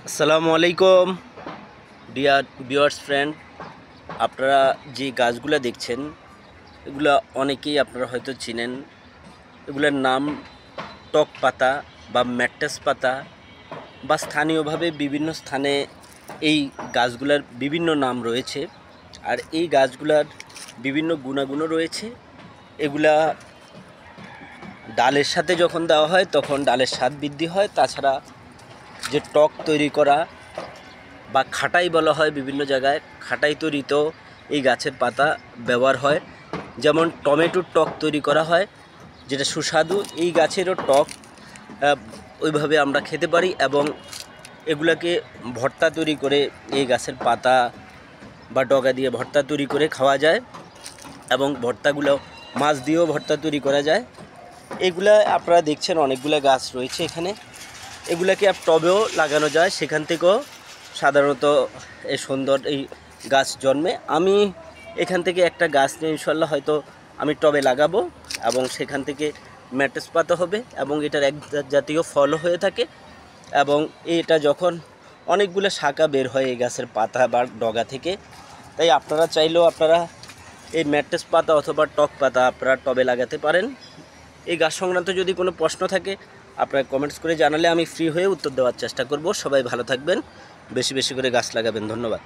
আসসালামু আলাইকুম dear viewers friend. আপনারা যে গাছগুলো দেখছেন এগুলা অনেকেই আপনারা হয়তো চিনেন। এগুলোর নাম টক পাতা বা ম্যাট্টাস পাতা, বা স্থানীয়ভাবে বিভিন্ন স্থানে এই গাছগুলার বিভিন্ন নাম রয়েছে। আর এই গাছগুলার বিভিন্ন গুণাগুণও রয়েছে। এগুলা ডালের সাথে যখন দেওয়া হয় তখন ডালের স্বাদ বৃদ্ধি হয়। তাছাড়া যে টক তৈরি করা বা খাটাই বলা হয় বিভিন্ন জায়গায়, খাটাই তৈরিতেও এই গাছের পাতা ব্যবহার হয়। যেমন টমেটোর টক তৈরি করা হয়, যেটা সুস্বাদু। এই গাছেরও টক ওইভাবে আমরা খেতে পারি, এবং এগুলাকে ভর্তা তৈরি করে এই গাছের পাতা বা ডগা দিয়ে ভর্তা তৈরি করে খাওয়া যায়, এবং ভর্তাগুলো মাছ দিয়েও ভর্তা তৈরি করা যায়। এগুলা আপনারা দেখছেন অনেকগুলো গাছ রয়েছে এখানে। এগুলাকে টবেও লাগানো যায়, সেখান থেকেও সাধারণত এই সুন্দর এই গাছ জন্মে। আমি এখান থেকে একটা গাছ নিয়ে ইনশাল্লাহ হয়তো আমি টবে লাগাবো, এবং সেখান থেকে ম্যাট্টাস পাতা হবে, এবং এটার এক জাতীয় ফলও হয়ে থাকে। এবং এটা যখন অনেকগুলো শাখা বের হয় এই গাছের পাতা বা ডগা থেকে, তাই আপনারা চাইলেও আপনারা এই ম্যাট্টাস পাতা অথবা টক পাতা আপনারা টবে লাগাতে পারেন। এই গাছ সংক্রান্ত যদি কোনো প্রশ্ন থাকে আপনারা কমেন্টস করে জানালে আমি ফ্রি হয়ে উত্তর দেওয়ার চেষ্টা করব। সবাই ভালো থাকবেন, বেশি বেশি করে গাছ লাগাবেন। ধন্যবাদ।